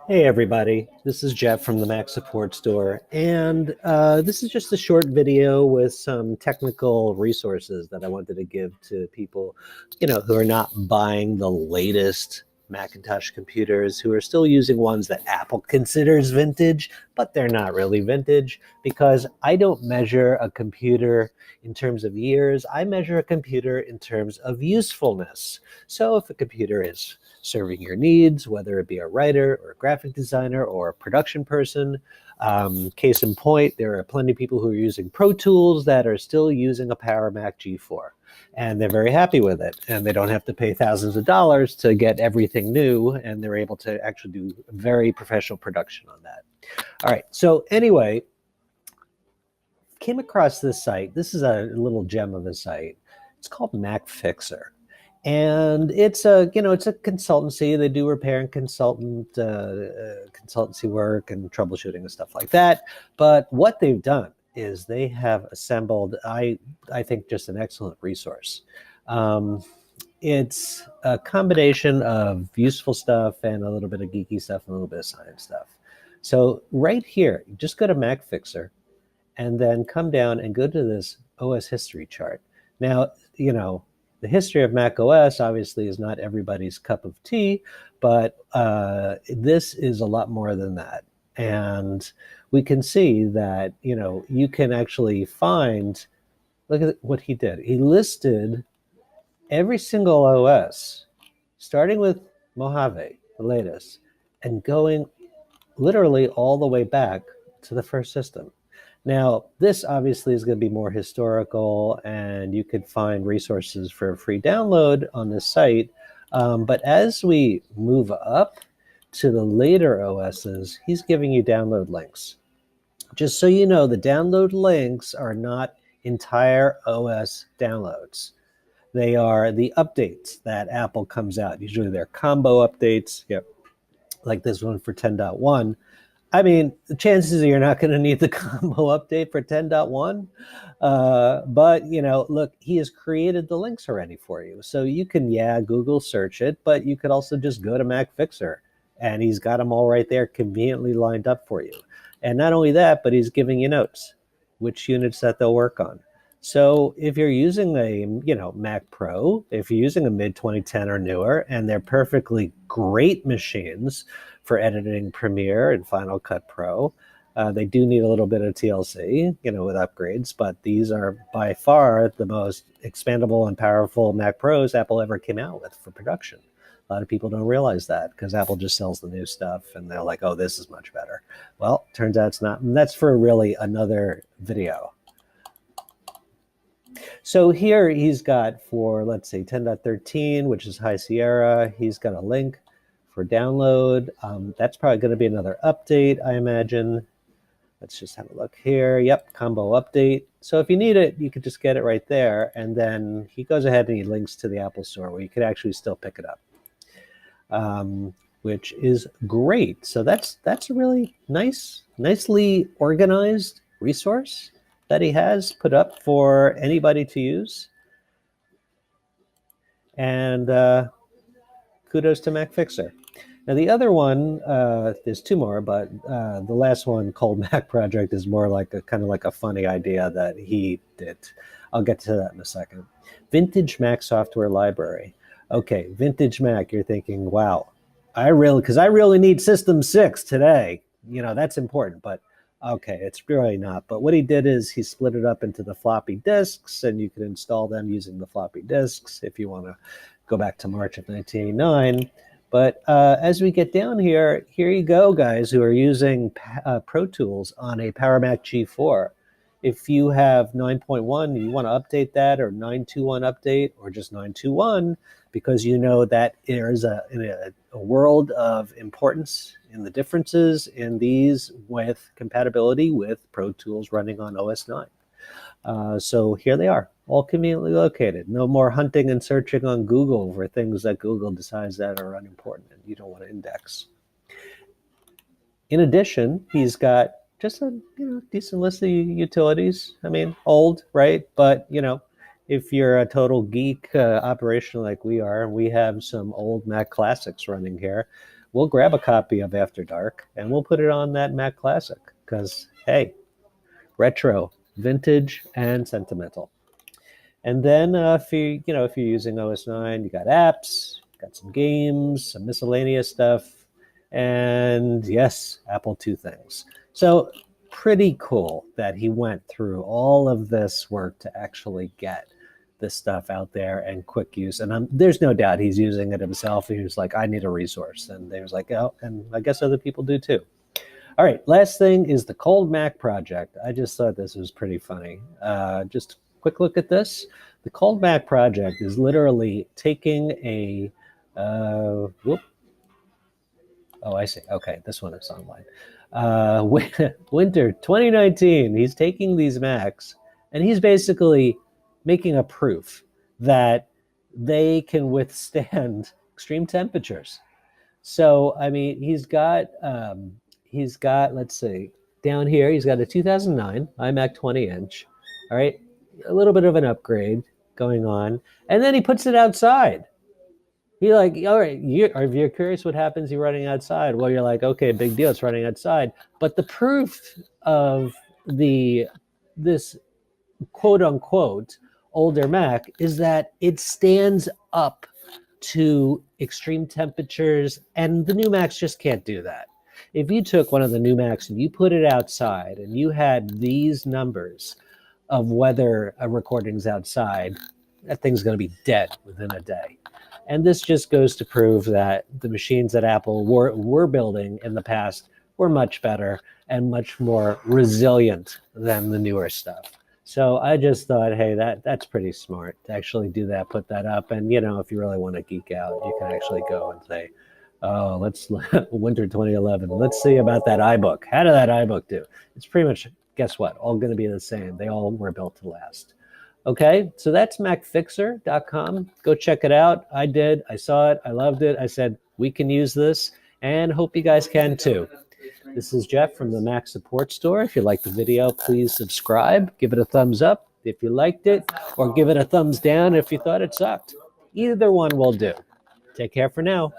Hey everybody, this is Jeff from the Mac Support Store, and this is just a short video with some technical resources that I wanted to give to people, who are not buying the latest Macintosh computers, who are still using ones that Apple considers vintage, but they're not really vintage because I don't measure a computer in terms of years. I measure a computer in terms of usefulness. So if a computer is serving your needs, whether it be a writer or a graphic designer or a production person. Case in point, there are plenty of people who are using Pro Tools that are still using a Power Mac G4. And they're very happy with it. And they don't have to pay thousands of dollars to get everything new. And they're able to actually do very professional production on that. All right. So, anyway, came across this site. This is a little gem of a site. It's called MacFixer, and it's a consultancy. They do repair and consultancy work and troubleshooting and stuff like that. But what they've done is they have assembled, I think, just an excellent resource. It's a combination of useful stuff and a little bit of geeky stuff and a little bit of science stuff. So right here, just go to MacFixer and then come down and go to this OS history chart. Now, the history of Mac OS obviously is not everybody's cup of tea, but this is a lot more than that. And we can see that, you can actually find, look at what he did. He listed every single OS, starting with Mojave, the latest, and going literally all the way back to the first system. Now, this obviously is going to be more historical, and you could find resources for free download on this site. But as we move up to the later OSs, he's giving you download links. Just so you know, the download links are not entire OS downloads. They are the updates that Apple comes out. Usually they're combo updates, like this one for 10.1. I mean, the chances are you're not going to need the combo update for 10.1. But, look, he has created the links already for you. So you can, Google search it, but you could also just go to MacFixer. And he's got them all right there conveniently lined up for you. And not only that, but he's giving you notes, which units that they'll work on. So if you're using a, Mac Pro, if you're using a mid 2010 or newer, and they're perfectly great machines for editing Premiere and Final Cut Pro, they do need a little bit of TLC, with upgrades, but these are by far the most expandable and powerful Mac Pros Apple ever came out with for production. A lot of people don't realize that because Apple just sells the new stuff and they're like, oh, this is much better. Well, turns out it's not. And that's for really another video. So here he's got for, let's say, 10.13, which is High Sierra, he's got a link for download. That's probably going to be another update, I imagine. Let's just have a look here. Yep, combo update. So if you need it, you could just get it right there. And then he goes ahead and he links to the Apple Store where you could actually still pick it up, which is great. So that's a really nicely organized resource that he has put up for anybody to use. And kudos to MacFixer. Now the other one, there's two more, but the last one, Cold Mac Project, is more like a kind of like a funny idea that he did. I'll get to that in a second. Vintage Mac Software Library. Okay, Vintage Mac, you're thinking, wow, because I really need System 6 today. That's important, but okay, it's really not. But what he did is he split it up into the floppy disks, and you can install them using the floppy disks if you want to go back to March of 1989. But as we get down here you go, guys, who are using Pro Tools on a Power Mac G4. If you have 9.1, you want to update that, or 9.21 update, or just 9.21, because you know that there is a world of importance in the differences in these with compatibility with Pro Tools running on OS 9. So here they are, all conveniently located. No more hunting and searching on Google for things that Google decides that are unimportant and you don't want to index. In addition, he's got just a decent list of utilities. I mean, old, right? But if you're a total geek operation like we are, and we have some old Mac classics running here, we'll grab a copy of After Dark and we'll put it on that Mac Classic because, hey, retro, vintage, and sentimental. And then if if you're using OS 9, you got apps, got some games, some miscellaneous stuff, and yes, Apple II things. So pretty cool that he went through all of this work to actually get this stuff out there and quick use. And there's no doubt he's using it himself. He was like, I need a resource. And they was like, oh, and I guess other people do too. All right, last thing is the Cold Mac project. I just thought this was pretty funny. Just a quick look at this. The Cold Mac project is literally taking a, whoop. Oh, I see. Okay, this one is online. Winter 2019, he's taking these Macs and he's basically making a proof that they can withstand extreme temperatures. So, I mean, he's got, let's see, down here, he's got a 2009 iMac 20-inch, all right, a little bit of an upgrade going on, and then he puts it outside. You're like, all right, if you're curious what happens, you're running outside. Well, you're like, okay, big deal, it's running outside. But the proof of this quote unquote older Mac is that it stands up to extreme temperatures, and the new Macs just can't do that. If you took one of the new Macs and you put it outside and you had these numbers of weather recordings outside, that thing's going to be dead within a day. And this just goes to prove that the machines that Apple were building in the past were much better and much more resilient than the newer stuff. So I just thought, hey, that's pretty smart to actually do that, put that up. And, if you really want to geek out, you can actually go and say, oh, let's winter 2011. Let's see about that iBook. How did that iBook do? It's pretty much, guess what? All going to be the same. They all were built to last. Okay, so that's MacFixer.com. Go check it out. I did. I saw it. I loved it. I said, we can use this, and hope you guys can too. This is Jeff from the Mac Support Store. If you liked the video, please subscribe. Give it a thumbs up if you liked it, or give it a thumbs down if you thought it sucked. Either one will do. Take care for now.